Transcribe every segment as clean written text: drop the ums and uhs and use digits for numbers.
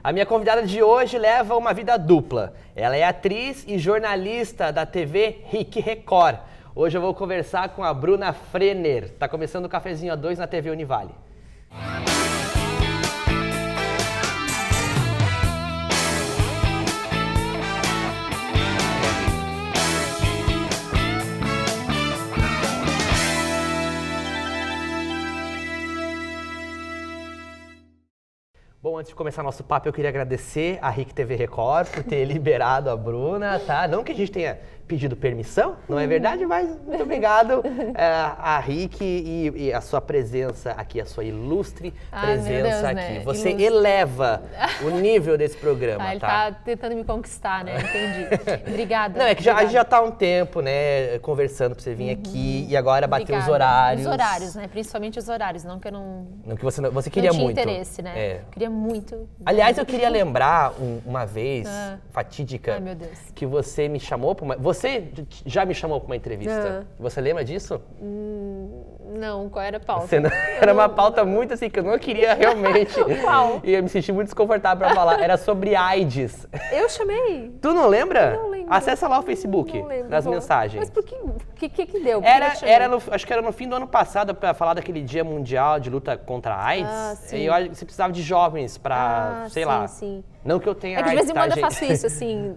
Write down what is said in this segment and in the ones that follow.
A minha convidada de hoje leva uma vida dupla. Ela é atriz e jornalista da TV RIC Record. Hoje eu vou conversar com a Bruna Frenner. Tá começando o Cafezinho a 2 na TV Univale. Bom, antes de começar nosso papo, eu queria agradecer a RIC TV Record por ter liberado a Bruna, tá? Não que a gente tenha pedido permissão, não é verdade, mas muito obrigado a RIC e a sua presença aqui, a sua ilustre presença aqui. Né? Você eleva o nível desse programa, ele tá tentando me conquistar, né? Entendi. Obrigada. Não, é que a gente já tá há um tempo, né, conversando pra você vir aqui e agora bater os horários. Os horários, né? Principalmente os horários, não que eu não... Não que você queria não tinha muito. interesse, né? É. Queria muito. Aliás, eu queria lembrar uma vez, fatídica, Ai, meu Deus. que você me chamou pra uma... Você já me chamou pra uma entrevista. Você lembra disso? Não, qual era a pauta? Era uma pauta muito assim, que eu não queria realmente. Qual? E eu me senti muito desconfortável pra falar. Era sobre AIDS. Eu chamei? Tu não lembra? Não lembro. Acessa lá o Facebook, não lembro. nas mensagens. Mas por que deu? Acho que era no fim do ano passado, pra falar daquele Dia Mundial de Luta contra a AIDS. Sim. E eu acho que você precisava de jovens pra, sei lá. Sim. Não que eu tenha AIDS, AIDS, de vez em quando tá, eu faço isso, assim.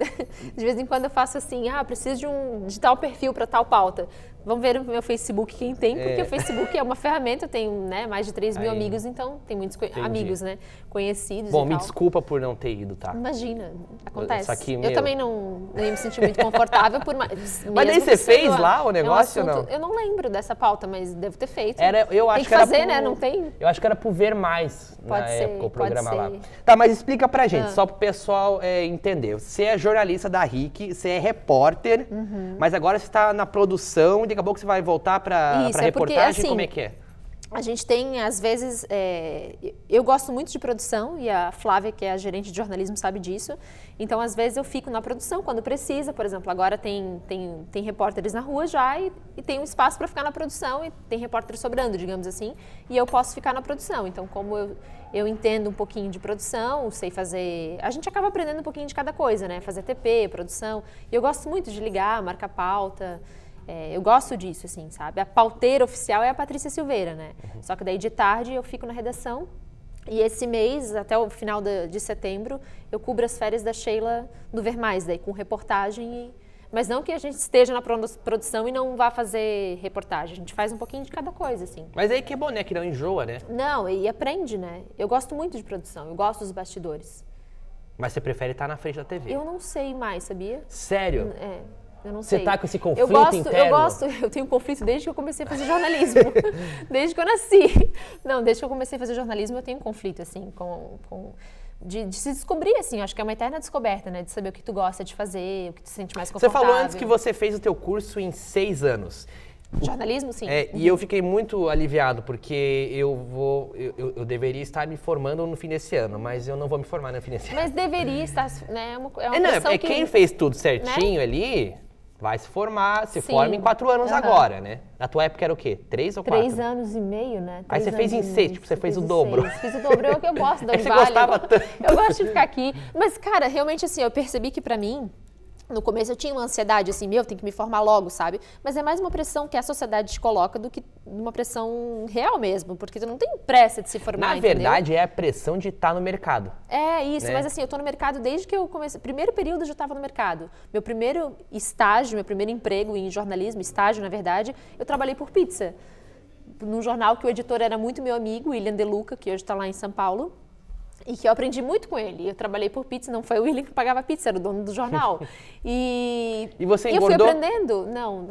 De vez em quando eu faço assim, preciso de tal perfil para tal pauta. Vamos ver no meu Facebook quem tem, porque o Facebook é uma ferramenta, eu tenho, né, mais de 3 mil amigos, então tem muitos amigos, né, conhecidos. Bom, e me tal. desculpa por não ter ido, tá? Imagina, acontece. Isso aqui, eu também não ia me sentir muito confortável por mais. Mas daí você fez lá o negócio ou não? Eu não lembro dessa pauta, mas devo ter feito. Eu acho tem que que era fazer, né? Não tem? Eu acho que era pro Ver Mais Pode na ser, época, o programa lá. ser. Tá, mas explica pra gente, só pro pessoal entender. Você é jornalista da RIC, você é repórter, mas agora você tá na produção e daqui a pouco você vai voltar pra reportagem, porque, assim, como é que é? A gente tem, às vezes, eu gosto muito de produção e a Flávia, que é a gerente de jornalismo, sabe disso. Então, às vezes, eu fico na produção quando precisa. Por exemplo, agora tem repórteres na rua já e tem um espaço para ficar na produção e tem repórteres sobrando, digamos assim, e eu posso ficar na produção. Então, como eu entendo um pouquinho de produção, sei fazer... A gente acaba aprendendo um pouquinho de cada coisa, né? Fazer TP, produção. E eu gosto muito de ligar, marcar pauta. Eu gosto disso, assim, sabe? A pauteira oficial é a Patrícia Silveira, né? Só que daí de tarde eu fico na redação e esse mês, até o final de setembro, eu cubro as férias da Sheila do Ver Mais, daí com reportagem. Mas não que a gente esteja na produção e não vá fazer reportagem. A gente faz um pouquinho de cada coisa, assim. Mas aí que é bom, né? Que não enjoa, né? Não, e aprende, né? Eu gosto muito de produção, eu gosto dos bastidores. Mas você prefere estar na frente da TV? Eu não sei mais, sabia? Sério? Eu não sei. Você tá com esse conflito interno? Eu tenho conflito desde que eu comecei a fazer jornalismo. Desde que eu nasci. Não, desde que eu comecei a fazer jornalismo eu tenho conflito, assim, de se descobrir, assim. Acho que é uma eterna descoberta, né? De saber o que tu gosta de fazer, o que tu se sente mais confortável. Você falou antes que você fez o teu curso em 6 anos. Jornalismo, sim. E eu fiquei muito aliviado, porque eu deveria estar me formando no fim desse ano, mas eu não vou me formar no fim desse ano. Mas deveria estar, né? É uma pressão que... Quem fez tudo certinho, né, ali, vai se formar, forma em 4 anos agora, né? Na tua época era o quê? 3 ou 4? 3 anos e meio, né? Aí você fez em 6, tipo, você fez o dobro. Fiz o dobro, eu gosto da Univale. Você gostava tanto. Eu gosto de ficar aqui. Mas, cara, realmente, assim, eu percebi que pra mim, no começo eu tinha uma ansiedade, assim, tem que me formar logo, sabe? Mas é mais uma pressão que a sociedade te coloca do que uma pressão real mesmo, porque tu não tem pressa de se formar, Na verdade, é a pressão de estar no mercado. É isso, né? Mas assim, eu tô no mercado desde que eu comecei. Primeiro período eu já estava no mercado. Meu primeiro estágio, meu primeiro emprego em jornalismo, estágio, na verdade, eu trabalhei por pizza. Num jornal que o editor era muito meu amigo, William De Luca, que hoje está lá em São Paulo. E que eu aprendi muito com ele. Eu trabalhei por pizza, não foi o William que pagava pizza, era o dono do jornal. E você engordou? Eu fui aprendendo. Não,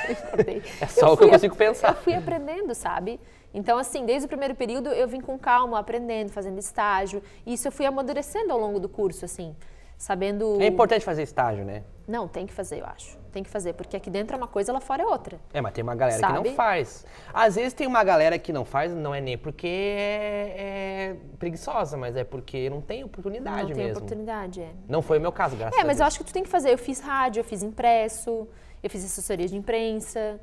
eu engordei. É só o que eu consigo pensar. Eu fui aprendendo, sabe? Então, assim, desde o primeiro período eu vim com calma, aprendendo, fazendo estágio. E isso eu fui amadurecendo ao longo do curso, assim, sabendo... É importante fazer estágio, né? Não, tem que fazer, eu acho. Tem que fazer, porque aqui dentro é uma coisa, lá fora é outra. Mas tem uma galera que não faz. Às vezes tem uma galera que não faz, não é nem porque é preguiçosa, mas é porque não tem oportunidade mesmo. Não tem oportunidade, Não foi o meu caso, graças a Deus. Mas eu acho que tu tem que fazer. Eu fiz rádio, eu fiz impresso, eu fiz assessoria de imprensa,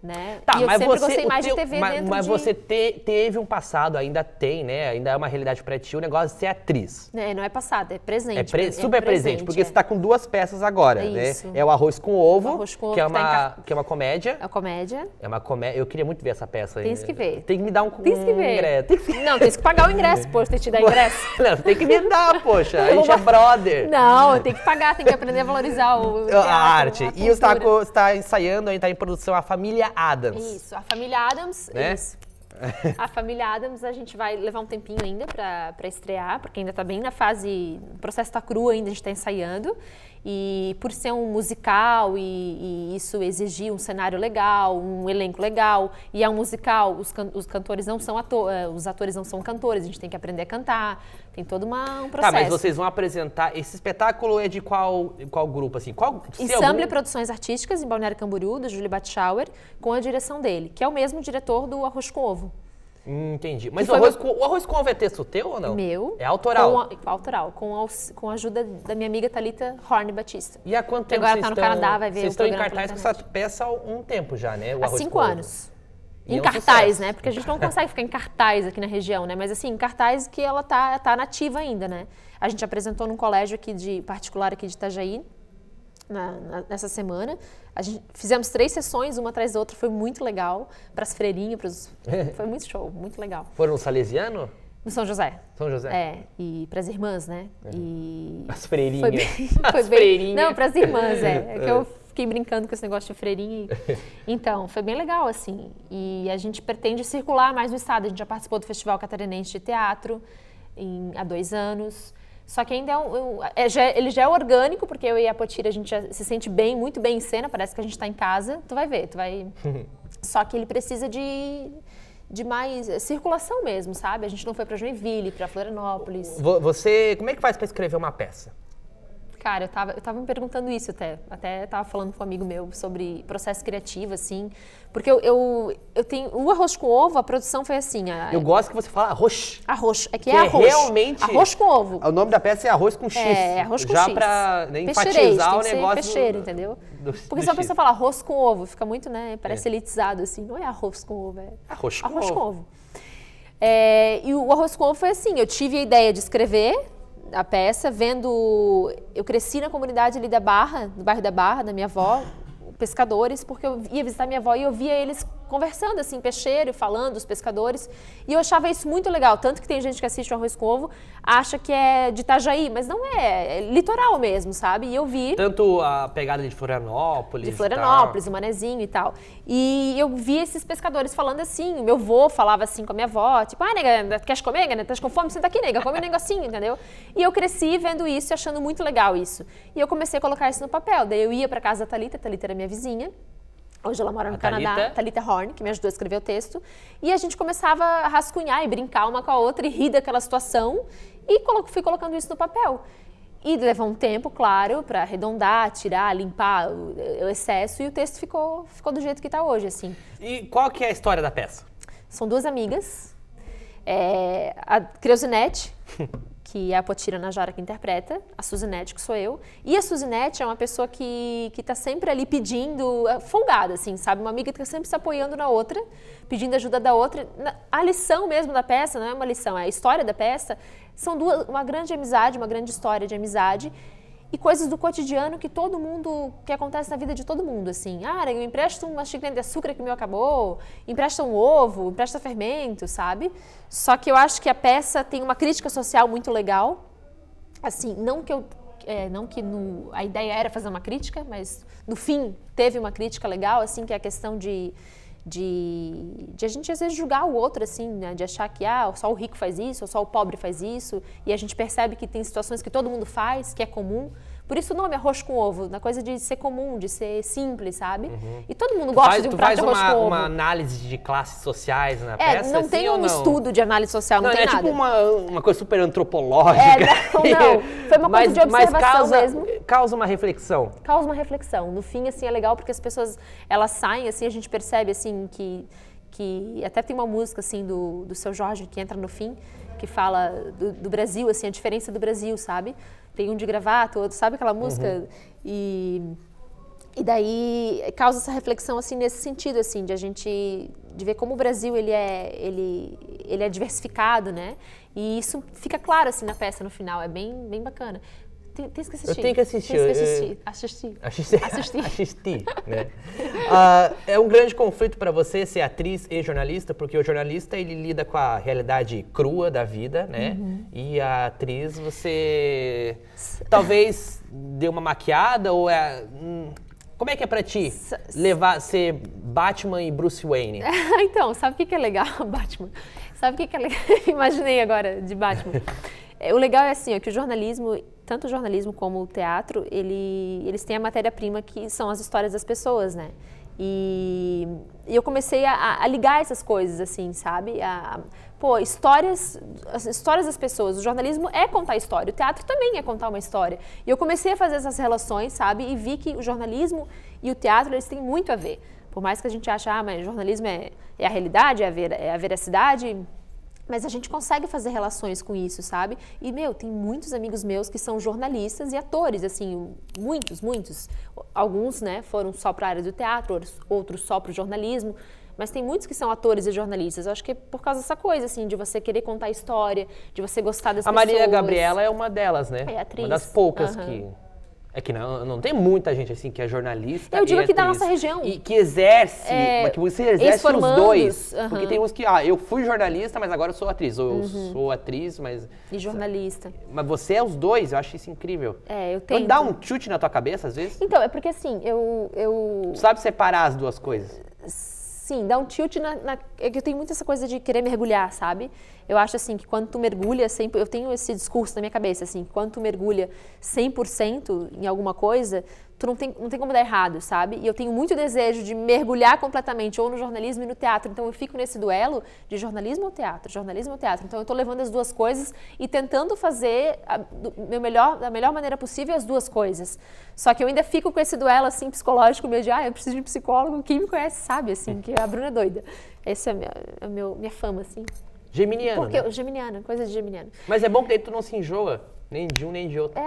né? Tá, e eu mas sempre você, gostei mais de teu- TV mas, dentro mas de... você teve um passado, ainda tem, né? Ainda é uma realidade pra ti o negócio de ser atriz. Não é passado, é presente. Super presente, porque você tá com 2 peças agora, É né? isso. É o Arroz com Ovo, O Arroz com Ovo que, é que tá que é uma comédia. É a comédia. É uma comédia. Eu queria muito ver essa peça. Tens que ver. Tem que me dar um Tens que ver. ingresso. Não, tem que pagar o ingresso, pô, tem que te dar ingresso. Não, tem que me dar, poxa. A gente é brother. Não, tem que pagar, tem que aprender a valorizar o teatro, A arte. a E você cultura. está ensaiando, está em produção A Família Addams. Isso, a família Addams, Né? isso. A família Addams a gente vai levar um tempinho ainda para estrear, porque ainda está bem na fase, o processo está cru ainda, a gente está ensaiando. E por ser um musical e isso exigir um cenário legal, um elenco legal, e é um musical, os cantores não são os atores não são cantores, a gente tem que aprender a cantar, tem todo um processo. Tá, mas vocês vão apresentar, esse espetáculo é de qual grupo, assim? Ensemble Produções Artísticas, em Balneário Camboriú, do Júlio Batschauer, com a direção dele, que é o mesmo diretor do Arroz com Ovo. Entendi. Mas Que o foi arroz com Ovo é texto teu ou não? Meu. É autoral? Autoral, com a ajuda da minha amiga Thalita Horn Batista. E há quanto Que tempo agora vocês tá no estão... Canadá, vai ver Vocês o estão em programa cartaz com pela essa peça há um tempo já, né? O Há Arroz 5 com Ovo. anos. E Em é um cartaz, sucesso. né? Porque a gente não consegue ficar em cartaz aqui na região, né? Mas assim, em cartaz que ela tá nativa ainda, né? A gente apresentou num colégio aqui particular aqui de Itajaí, nessa semana. Fizemos 3 sessões, uma atrás da outra, foi muito legal. Para as freirinhas, foi muito show, muito legal. Foram no Salesiano? No São José. São José? É, e para as irmãs, né? E As freirinhas. foi bem, As freirinhas. Não, para as irmãs, é que eu fiquei brincando com esse negócio de freirinha. Então, foi bem legal, assim. E a gente pretende circular mais no estado. A gente já participou do Festival Catarinense de Teatro há 2 anos. Só que ainda ele já é orgânico, porque eu e a Potira, a gente já se sente bem, muito bem em cena, parece que a gente está em casa. Tu vai ver, Só que ele precisa de mais circulação mesmo, sabe? A gente não foi para Joinville, para Florianópolis. Você, como é que faz para escrever uma peça? Cara, eu tava me perguntando isso até tava falando com um amigo meu sobre processo criativo, assim, porque eu tenho, o Arroz com Ovo, a produção foi assim, Eu gosto que você fala arroz. arroz, Que é arroz, realmente... arroz com ovo. O nome da peça é Arroz com X. É, arroz com já X. pra Peixeirês, enfatizar tem o que ser negócio... peixeiro, entendeu? Porque se a pessoa fala arroz com ovo, fica muito, né, parece elitizado, assim, não é arroz com ovo, é Arroz com arroz ovo. com ovo. E o Arroz com Ovo foi assim, eu tive a ideia de escrever a peça, eu cresci na comunidade ali da Barra, no bairro da Barra, da minha avó, pescadores, porque eu ia visitar minha avó e eu via eles conversando, assim, peixeiro, falando, os pescadores, e eu achava isso muito legal, tanto que tem gente que assiste o Arroz com Ovo, acha que é de Itajaí, mas não é litoral mesmo, sabe? E eu vi... Tanto a pegada de Florianópolis. De Florianópolis, o Manezinho e tal. E eu vi esses pescadores falando assim, o meu avô falava assim com a minha avó, tipo, nega, queres comer, nega? Estás com fome? Senta aqui, nega, come um negocinho, entendeu? E eu cresci vendo isso e achando muito legal isso. E eu comecei a colocar isso no papel. Daí eu ia pra casa da Thalita era minha vizinha. Hoje ela mora no Canadá, Thalita Horn, que me ajudou a escrever o texto. E a gente começava a rascunhar e brincar uma com a outra e rir daquela situação. E fui colocando isso no papel. E levou um tempo, claro, para arredondar, tirar, limpar o excesso. E o texto ficou do jeito que está hoje, assim. E qual que é a história da peça? São 2 amigas. A Creuzinete, que é a Potira Najara que interpreta, a Suzinete, que sou eu. E a Suzinete é uma pessoa que tá sempre ali pedindo, folgada, assim, sabe? Uma amiga que tá sempre se apoiando na outra, pedindo ajuda da outra. A lição mesmo da peça, não é uma lição, é a história da peça, são uma grande amizade, uma grande história de amizade e coisas do cotidiano que acontece na vida de todo mundo, assim. Eu empresto uma xícara de açúcar que o meu acabou, empresta um ovo, empresta fermento, sabe? Só que eu acho que a peça tem uma crítica social muito legal, assim, a ideia era fazer uma crítica, mas no fim teve uma crítica legal, assim, que é a questão de a gente às vezes julgar o outro, assim, né? De achar que só o rico faz isso, ou só o pobre faz isso, e a gente percebe que tem situações que todo mundo faz, que é comum. Por isso o nome é arroz com ovo, na coisa de ser comum, de ser simples, sabe? E todo mundo gosta de um prato de arroz com ovo. uma análise de classes sociais na peça? Não assim, tem ou um não? estudo de análise social, não tem é nada. tipo uma coisa super antropológica. Não. Foi uma coisa de observação mesmo. Causa uma reflexão. Causa uma reflexão. No fim, assim, é legal porque as pessoas, elas saem, assim, a gente percebe, assim, que até tem uma música, assim, do Seu Jorge, que entra no fim, que fala do Brasil, assim, a diferença do Brasil, sabe? Tem um de gravata, outro, sabe aquela música? E E daí causa essa reflexão assim nesse sentido assim de ver como o Brasil ele é diversificado, né? E isso fica claro assim na peça no final, é bem bacana. Tem que assistir. Eu tenho que assistir. Assistir, né? É um grande conflito para você ser atriz e jornalista, porque o jornalista ele lida com a realidade crua da vida, né? E a atriz você talvez dê uma maquiada ou como é que é pra ti ser Batman e Bruce Wayne? Então, sabe o que é legal, Batman? Sabe o que é legal? Imaginei agora de Batman. O legal é assim, que o jornalismo, tanto o jornalismo como o teatro, eles têm a matéria-prima que são as histórias das pessoas, né? E eu comecei a ligar essas coisas, assim, sabe? As histórias das pessoas. O jornalismo é contar história, o teatro também é contar uma história. E eu comecei a fazer essas relações, sabe? E vi que o jornalismo e o teatro, eles têm muito a ver. Por mais que a gente ache, mas o jornalismo é a realidade, é a veracidade... Mas a gente consegue fazer relações com isso, sabe? E, tem muitos amigos meus que são jornalistas e atores, assim, muitos. Alguns, né, foram só para a área do teatro, outros só para o jornalismo. Mas tem muitos que são atores e jornalistas. Eu acho que é por causa dessa coisa, assim, de você querer contar história, de você gostar das pessoas. A Maria Gabriela é uma delas, né? É atriz. Uma das poucas que... É que não tem muita gente assim que é jornalista. Eu digo aqui atriz, da nossa região. E que exerce, mas que você exerce os dois. Porque tem uns que, eu fui jornalista, mas agora eu sou atriz. Ou eu sou atriz, mas... E jornalista. Mas você é os dois, eu acho isso incrível. Eu tento. Então dá um chute na tua cabeça, às vezes? Então, é porque assim, eu... Tu sabe separar as duas coisas? Sim, dá um tilt é que eu tenho muito essa coisa de querer mergulhar, sabe? Eu acho assim que quando tu mergulha, eu tenho esse discurso na minha cabeça, assim, que quando tu mergulha 100% em alguma coisa, tu não tem como dar errado, sabe? E eu tenho muito desejo de mergulhar completamente, ou no jornalismo e no teatro. Então eu fico nesse duelo de jornalismo ou teatro. Então eu tô levando as duas coisas e tentando fazer da melhor maneira possível as duas coisas. Só que eu ainda fico com esse duelo, assim, psicológico, meio de, eu preciso de um psicólogo. Quem me conhece sabe, assim, que a Bruna é doida. Essa é minha fama, assim. Geminiano, Porque né? Geminiana, coisa de geminiano. Mas é bom que daí tu não se enjoa, nem de um nem de outro.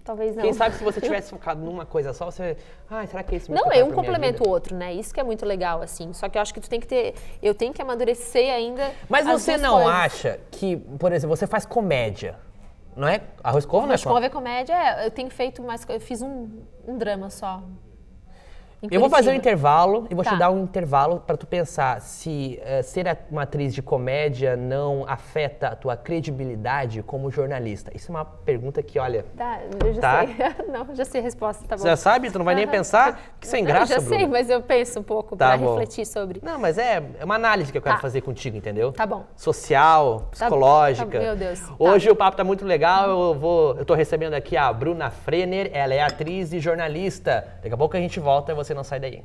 Talvez não. Quem sabe se você tivesse focado numa coisa só, você... será que é isso mesmo? Não, um complementa o outro, né? Isso que é muito legal, assim. Só que eu acho que eu tenho que amadurecer ainda. Mas você não acha que, por exemplo, você faz comédia, não é? Arroz com ovo não é só? Arroz com ovo é comédia, eu tenho feito mais... Eu fiz um drama só. Eu vou fazer um intervalo e vou te dar um intervalo para tu pensar se ser uma atriz de comédia não afeta a tua credibilidade como jornalista. Isso é uma pergunta que, olha... Eu já sei. Não, já sei a resposta, tá bom. Você já sabe? Tu não vai nem pensar? Que sem graça, Eu já sei, Bruna. Mas eu penso um pouco para refletir sobre. Não, mas é uma análise que eu quero fazer contigo, entendeu? Tá bom. Social, psicológica. Meu Deus. Hoje o papo tá muito legal, eu tô recebendo aqui a Bruna Frenner, ela é atriz e jornalista. Daqui a pouco a gente volta e você não sai daí.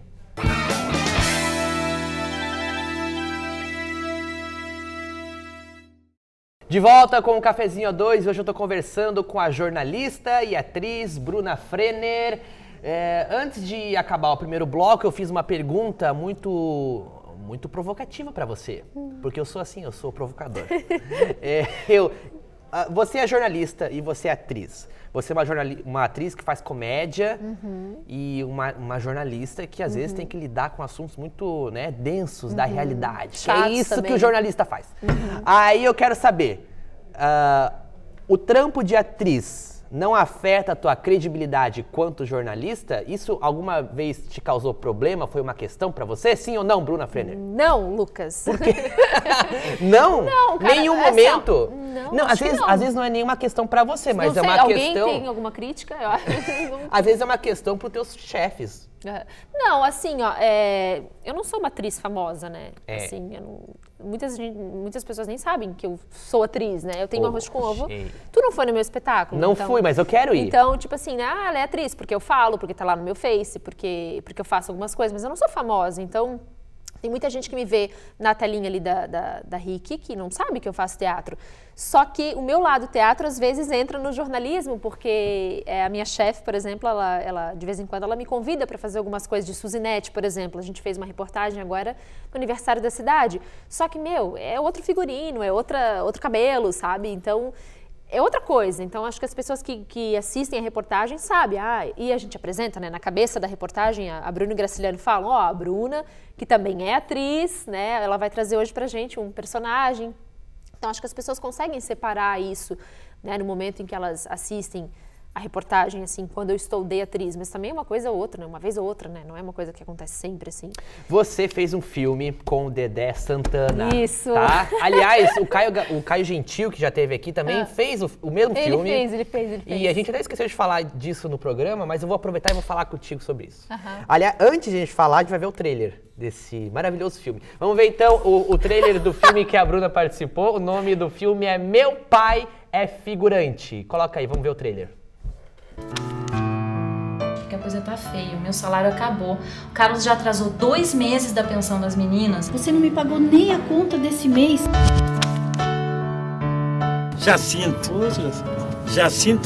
De volta com o Cafezinho A2, hoje eu tô conversando com a jornalista e atriz Bruna Frenner. Antes de acabar o primeiro bloco, eu fiz uma pergunta muito provocativa para você, porque eu sou assim, eu sou provocador. Você é jornalista e você é atriz. Você é uma atriz que faz comédia e uma jornalista que às vezes tem que lidar com assuntos muito densos da realidade. Chatos é isso também. que o jornalista faz. Aí eu quero saber, o trampo de atriz não afeta a tua credibilidade quanto jornalista? Isso alguma vez te causou problema? Foi uma questão pra você? Sim ou não, Bruna Frenner? Não, Lucas. Por quê? Não? Não, cara. Nenhum momento? Não, às vezes não é nenhuma questão pra você, mas não sei, é uma alguém questão... tem alguma crítica? Eu acho. Às vezes é uma questão pros teus chefes. Não, assim, eu não sou uma atriz famosa, né? Assim, muitas pessoas nem sabem que eu sou atriz, né? Eu tenho Arroz com Ovo. Tu não foi no meu espetáculo? Não fui, mas eu quero ir. Então, tipo assim, ela é atriz porque eu falo, porque tá lá no meu Face, porque eu faço algumas coisas, mas eu não sou famosa, então... Tem muita gente que me vê na telinha ali da RIC que não sabe que eu faço teatro. Só que o meu lado teatro, às vezes, entra no jornalismo, porque a minha chefe, por exemplo, ela de vez em quando, ela me convida para fazer algumas coisas de Suzinete, por exemplo. A gente fez uma reportagem agora no aniversário da cidade. Só que, é outro figurino, é outro cabelo, sabe? Então... é outra coisa. Então, acho que as pessoas que assistem a reportagem sabem. E a gente apresenta, né, na cabeça da reportagem, a Bruna e o Graciliano falam, a Bruna, que também é atriz, né, ela vai trazer hoje pra gente um personagem. Então, acho que as pessoas conseguem separar isso, né, no momento em que elas assistem a reportagem, assim, quando eu estou de atriz, mas também é uma coisa ou outra, né? Uma vez ou outra, né? Não é uma coisa que acontece sempre, assim. Você fez um filme com o Dedé Santana. Isso. Tá? Aliás, o Caio Gentil, que já esteve aqui, também fez o mesmo filme. Ele fez. E a gente até esqueceu de falar disso no programa, mas eu vou aproveitar e vou falar contigo sobre isso. Aliás, antes de a gente falar, a gente vai ver o trailer desse maravilhoso filme. Vamos ver, então, o trailer do filme que a Bruna participou. O nome do filme é Meu Pai é Figurante. Coloca aí, vamos ver o trailer. Porque a coisa tá feia, o meu salário acabou. O Carlos já atrasou 2 meses da pensão das meninas. Você não me pagou nem a conta desse mês. Jacinto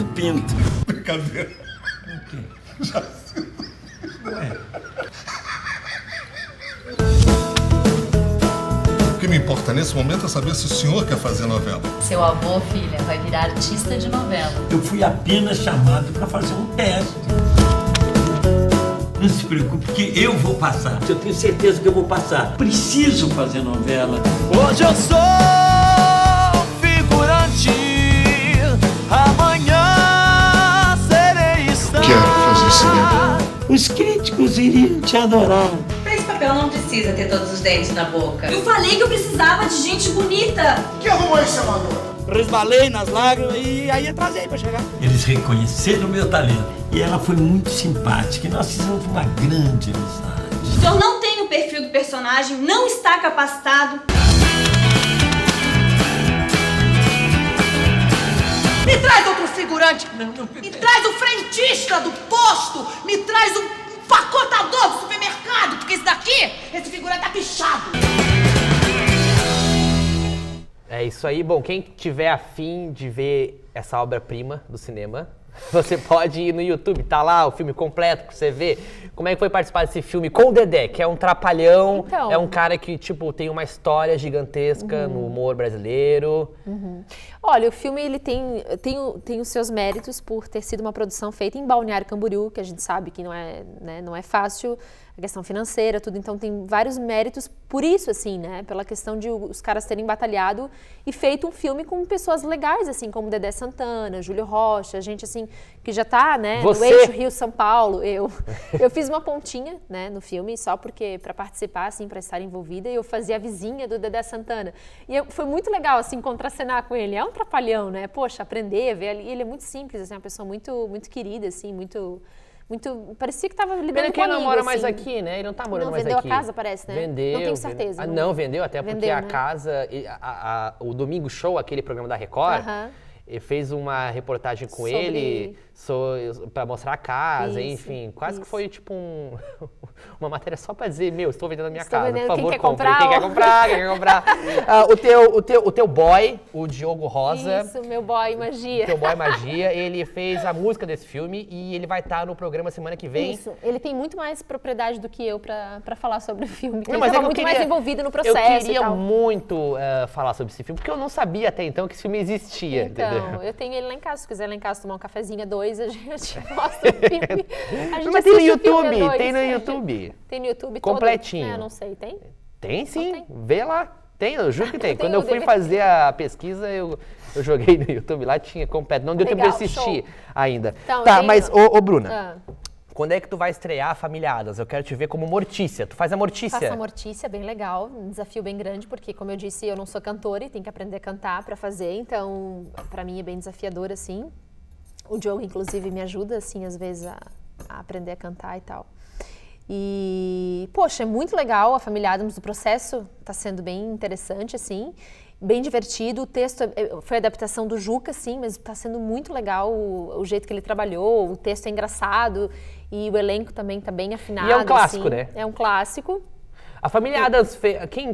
Pinto. Brincadeira. O quê? Jacinto. O que me importa nesse momento é saber se o senhor quer fazer novela. Seu avô, filha, vai virar artista de novela. Eu fui apenas chamado para fazer um teste. Não se preocupe, porque eu vou passar. Eu tenho certeza que eu vou passar. Preciso fazer novela. Hoje eu sou figurante, amanhã serei estar. Quero fazer cinema. Os críticos iriam te adorar. Pra esse papel não precisa ter todos os dentes na boca. Eu falei que eu precisava de gente bonita. Que arrumou esse amador? Resbalei nas lágrimas e aí atrasei pra chegar. Eles reconheceram o meu talento. E ela foi muito simpática. E nós fizemos uma grande amizade. O senhor não tem o perfil do personagem, não está capacitado. Me traz outro figurante! Me traz o frentista do posto! Me traz um empacotador do supermercado! Porque esse figurante tá pichado! É isso aí. Bom, quem tiver afim de ver essa obra-prima do cinema, você pode ir no YouTube, tá lá o filme completo pra você ver como é que foi participar desse filme com o Dedé, que é um trapalhão, Então. é um cara que, tipo, tem uma história gigantesca no humor brasileiro. Olha, o filme ele tem os seus méritos por ter sido uma produção feita em Balneário Camboriú, que a gente sabe que não é, né, não é fácil, a questão financeira, tudo, então tem vários méritos por isso, assim, né, pela questão de os caras terem batalhado e feito um filme com pessoas legais, assim, como Dedé Santana, Júlio Rocha, gente, assim, que já tá, né, no eixo Rio-São Paulo. Eu fiz uma pontinha, né, no filme, só porque, para participar, assim, para estar envolvida, e eu fazia a vizinha do Dedé Santana. E foi muito legal, assim, contracenar com ele. É um trapalhão, né? Poxa, aprender, ver ali. Ele é muito simples, assim, uma pessoa muito, muito querida, assim, muito... Parecia que estava lidando Pena com que ele não amigo, mora assim. mais aqui, né? Ele não tá morando mais aqui. Não, vendeu a casa, parece, né? Vendeu. Não tenho certeza. Não, vendeu, até porque Vendeu, a né? casa, o Domingo Show, aquele programa da Record, Aham. fez uma reportagem com Sobre- ele pra mostrar a casa, Isso, enfim. Quase que isso. foi tipo uma matéria só pra dizer, meu, estou vendendo a minha Estou casa, vendendo, por quem favor, quer compre. comprar, Quem ó. quer comprar, quem quer comprar. O teu boy, o Diogo Rosa, Isso, meu boy magia. teu boy magia, ele fez a música desse filme e ele vai estar no programa semana que vem. Isso, ele tem muito mais propriedade do que eu pra falar sobre o filme. Não, Ele mas é estava que eu muito queria- mais envolvido no processo Eu queria e tal. muito falar sobre esse filme, porque eu não sabia até então que esse filme existia, Então, entendeu? eu tenho ele lá em casa. Se quiser lá em casa tomar um cafezinho a dois, a gente mostra o filme. A gente Mas tem no assiste o filme a YouTube, dois. tem no YouTube. Tem no YouTube Completinho. todo? Eu não sei, tem? Tem sim, tem? vê lá. Tem, eu juro que tem. Tem Quando o eu fui DVD. fazer a pesquisa, eu joguei no YouTube lá, tinha completo. Não deu tempo de Legal, assistir show. ainda. Então, Tá, eu tenho- mas, ô Bruna, Ah, quando é que tu vai estrear a Família Adams? Eu quero te ver como Mortícia. Tu faz a Mortícia. faço a Mortícia, bem legal, um desafio bem grande, porque, como eu disse, eu não sou cantora e tenho que aprender a cantar para fazer, então, para mim é bem desafiador, assim. O Diogo, inclusive, me ajuda, assim, às vezes, a aprender a cantar e tal. E, poxa, é muito legal a Família Adams, o processo está sendo bem interessante, assim, bem divertido. O texto foi adaptação do Juca, sim, mas está sendo muito legal o jeito que ele trabalhou, o texto é engraçado e o elenco também está bem afinado. E é um clássico, assim. né? É um clássico. A Família Adams, quem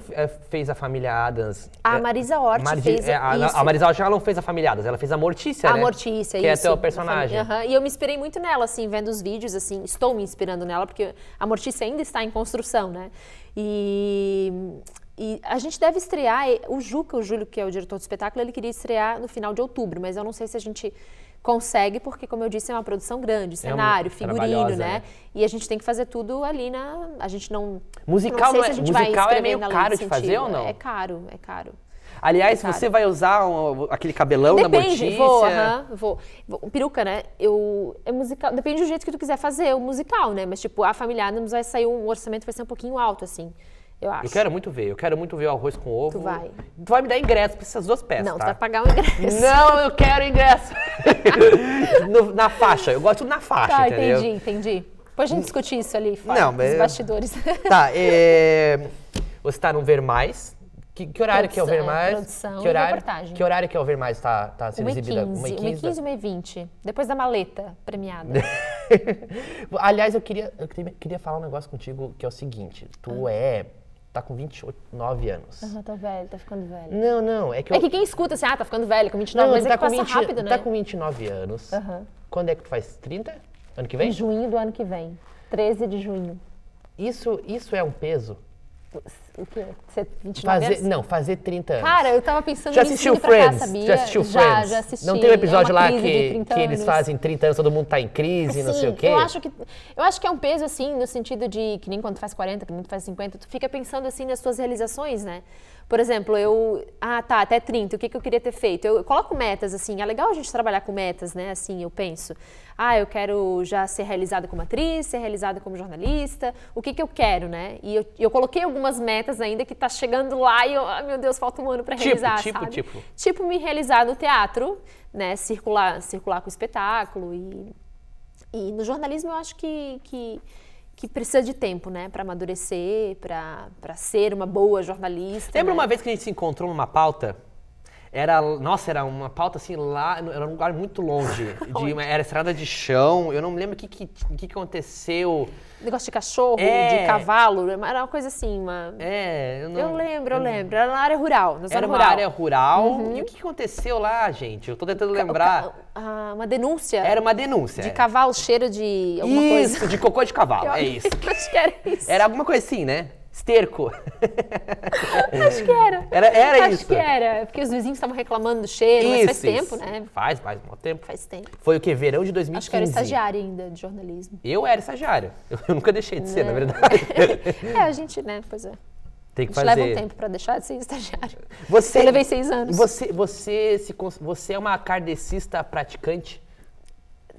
fez a Família Adams? A Marisa Hort fez isso. A Marisa Hort ela não fez a Família Adams, ela fez a Mortícia, A né? Mortícia, que isso. é teu personagem. Aham. E eu me inspirei muito nela, assim, vendo os vídeos, assim, estou me inspirando nela, porque a Mortícia ainda está em construção, né? E E a gente deve estrear, o Juca, o Júlio, que é o diretor do espetáculo, ele queria estrear no final de outubro, mas eu não sei se a gente consegue, porque, como eu disse, é uma produção grande, cenário, figurino, né? E a gente tem que fazer tudo ali a gente não... Musical, não sei se a gente vai musical é escrever meio na caro lei de fazer ou não? É caro, é caro. Aliás, Claro. você vai usar aquele cabelão da Mortícia? Vou. Peruca, né? É musical, depende do jeito que tu quiser fazer o musical, né? Mas, tipo, a Família Addams vai sair, o orçamento vai ser um pouquinho alto, assim, eu acho. Eu quero muito ver o arroz com ovo. Tu vai. Tu vai me dar ingresso pra essas duas peças, Não, tá? tu vai pagar um ingresso. Não, eu quero ingresso. Na faixa, eu gosto na faixa, Tá, entendeu? entendi. Depois a gente discute isso ali fora, Não, nos bastidores. Tá, você tá no Ver Mais. Que horário que é o Ver Mais? Produção que horário, e reportagem. Que horário que é o Ver Mais tá sendo 1h15, exibida? 1h15 e 1h20. Depois da maleta premiada. Aliás, eu queria falar um negócio contigo que é o seguinte. Tu tá com 29 anos. Tô velho, tá ficando velho. Não, é que É que quem escuta assim, tá ficando velho, com 29, mas tu é tá que passa rápido, né? Tu tá com 29 anos. Quando é que tu faz 30? Ano que vem? Em junho do ano que vem. 13 de junho. Isso é um peso? O quê? Você 29 anos? Fazer 30 anos. Cara, eu tava pensando Já nisso assistiu pra cá, Friends? sabia? Já assistiu Friends? Já assisti. Não tem um episódio É uma lá crise de que 30 eles anos. fazem 30 anos, todo mundo tá em crise, não sei o quê? Eu acho que é um peso, assim, no sentido de que nem quando tu faz 40, que nem tu faz 50, tu fica pensando, assim, nas tuas realizações, né? Por exemplo, até 30, o que eu queria ter feito? Eu coloco metas, assim, é legal a gente trabalhar com metas, né? Assim, eu penso, eu quero já ser realizada como atriz, ser realizada como jornalista, o que eu quero, né? E eu coloquei algumas metas ainda que tá chegando lá e meu Deus, falta um ano pra realizar, sabe? Tipo me realizar no teatro, né? Circular com o espetáculo e no jornalismo eu acho que precisa de tempo, né? Pra amadurecer, pra ser uma boa jornalista. Lembra né? uma vez que a gente se encontrou numa pauta? Era uma pauta assim lá, era um lugar muito longe. Era estrada de chão, eu não me lembro o que aconteceu. Negócio de cachorro, de cavalo, era uma coisa assim, Eu lembro. Era na área rural, na zona rural. Era uma área rural. E o que aconteceu lá, gente? Eu tô tentando lembrar. Uma denúncia. Era uma denúncia. De cavalo, cheiro de alguma coisa. Isso, de cocô de cavalo, isso. Acho que era isso. Era alguma coisa assim, né? Esterco. Acho que era. Era isso. Acho que era, porque os vizinhos estavam reclamando do cheiro, mas faz tempo, né? Faz um tempo. Faz tempo. Foi o quê? Verão de 2015. Acho que era estagiária ainda de jornalismo. Eu era estagiário. Eu nunca deixei de ser, na verdade. A gente, né? Pois é. Tem que a gente fazer. leva um tempo pra deixar de ser estagiário. Eu levei 6 anos. Você é uma kardecista praticante?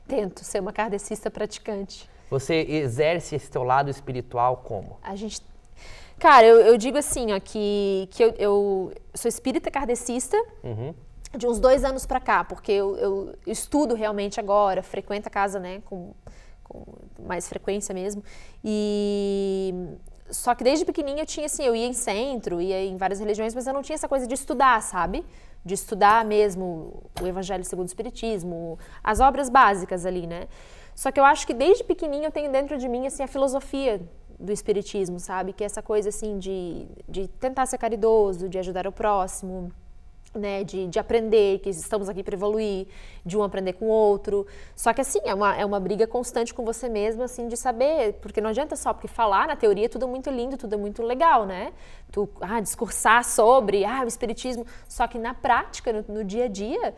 Tento ser uma kardecista praticante. Você exerce esse teu lado espiritual como? Cara, eu digo assim, ó, que eu sou espírita kardecista de uns 2 anos pra cá, porque eu estudo realmente agora, frequento a casa, né, com mais frequência mesmo. Só que desde pequenininha eu tinha, assim, eu ia em centro, ia em várias religiões, mas eu não tinha essa coisa de estudar, sabe? De estudar mesmo o Evangelho segundo o Espiritismo, as obras básicas ali, né? Só que eu acho que desde pequenininha eu tenho dentro de mim, assim, a filosofia do Espiritismo, sabe? Que é essa coisa, assim, de tentar ser caridoso, de ajudar o próximo, né? De aprender, que estamos aqui para evoluir, de um aprender com o outro. Só que, assim, é uma briga constante com você mesmo, assim, de saber, porque não adianta só, porque falar na teoria tudo é muito lindo, tudo é muito legal, né? Discursar sobre, o Espiritismo, só que na prática, no dia a dia...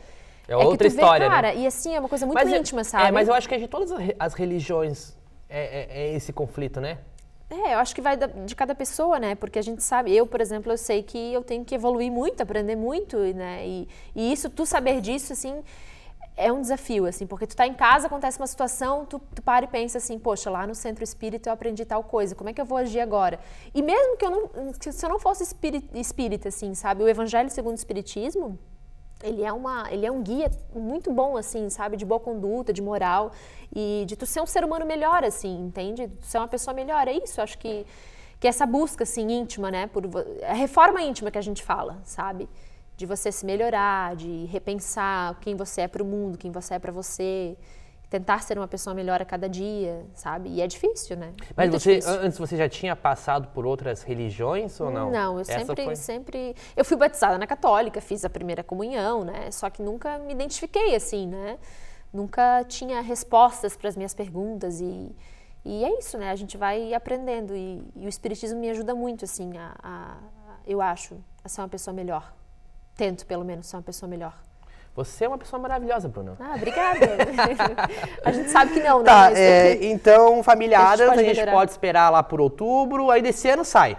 É outra história, cara, né? E assim, é uma coisa muito íntima, sabe? Mas eu acho que é de todas as religiões é esse conflito, né? Eu acho que vai de cada pessoa, né? Porque a gente sabe, eu, por exemplo, eu sei que eu tenho que evoluir muito, aprender muito, né? E isso, tu saber disso, assim, é um desafio, assim, porque tu tá em casa, acontece uma situação, tu para e pensa assim, poxa, lá no centro espírita eu aprendi tal coisa, como é que eu vou agir agora? E mesmo se eu não fosse espírita, assim, sabe? O Evangelho segundo o Espiritismo, ele é um guia muito bom, assim, sabe? De boa conduta, de moral e de tu ser um ser humano melhor, assim, entende? De tu ser uma pessoa melhor. É isso, eu acho que essa busca, assim, íntima, né? A reforma íntima que a gente fala, sabe? De você se melhorar, de repensar quem você é para o mundo, quem você é para você. Tentar ser uma pessoa melhor a cada dia, sabe? E é difícil, né? Mas difícil. Antes você já tinha passado por outras religiões ou não? Não, eu sempre... Eu fui batizada na católica, fiz a primeira comunhão, né? Só que nunca me identifiquei assim, né? Nunca tinha respostas para as minhas perguntas e é isso, né? A gente vai aprendendo e o Espiritismo me ajuda muito, assim, eu acho, a ser uma pessoa melhor. Tento, pelo menos, ser uma pessoa melhor. Você é uma pessoa maravilhosa, Bruna. Ah, obrigada. A gente sabe que não, né? Tá, Mas então, Família a gente Addams, pode a gente melhorar. pode esperar lá por outubro, aí desse ano sai.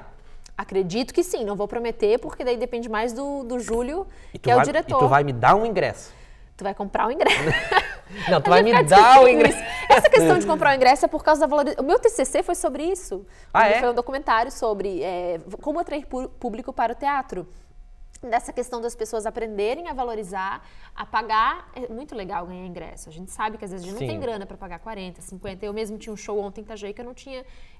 Acredito que sim, não vou prometer, porque daí depende mais do Júlio, E tu que é vai, o diretor. E tu vai me dar um ingresso. Tu vai comprar o ingresso. Não, tu A vai gente me fica dar o discutindo ingresso. isso. Essa questão de comprar o ingresso é por causa da valorização. O meu TCC foi sobre isso. Ah, é? Foi um documentário sobre como atrair público para o teatro. Dessa questão das pessoas aprenderem a valorizar, a pagar. É muito legal ganhar ingresso. A gente sabe que às vezes a gente não Sim. tem grana para pagar 40, 50. Eu mesmo tinha um show ontem em Itajaí que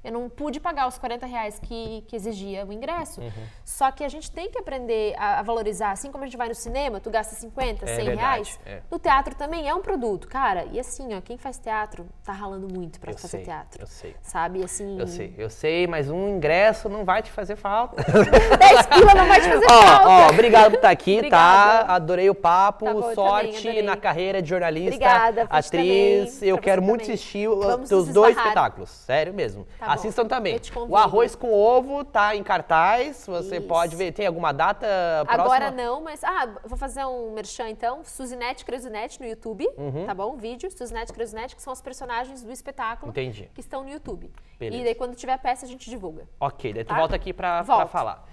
eu não pude pagar os R$40 que exigia o ingresso. Só que a gente tem que aprender a valorizar. Assim como a gente vai no cinema, tu gasta 50, 100 verdade, reais. é. No teatro também é um produto, cara. E assim, ó, quem faz teatro tá ralando muito para Eu fazer sei, teatro. eu sei. Sabe, assim... Eu sei, mas um ingresso não vai te fazer falta. 10 pila não vai te fazer falta. Obrigado por estar aqui, Obrigada. tá? Adorei o papo, Tá bom, eu sorte também adorei. na carreira de jornalista, Obrigada, pra ti atriz. também, Eu pra quero você muito também. assistir Vamos os teus nos dois esbarrar. espetáculos, sério mesmo. Tá bom. Assistam também. Eu te convido. O Arroz com Ovo tá em cartaz, você Isso. pode ver. Tem alguma data próxima? Agora não, mas... vou fazer um merchan então. Suzinete Cresunete no YouTube, tá bom? Vídeo, Suzinete Cresunete, que são os personagens do espetáculo. Entendi. Que estão no YouTube. Beleza. E daí quando tiver peça a gente divulga. Ok, daí tu Tá? volta aqui pra Volto. falar.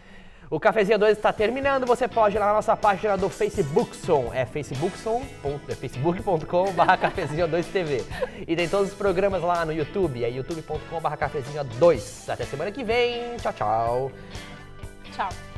O Cafezinho 2 está terminando, você pode ir lá na nossa página do Facebook.com, facebook.com/cafezinho2tv. E tem todos os programas lá no YouTube, é youtube.com/cafezinho2. Até semana que vem, tchau, tchau. Tchau.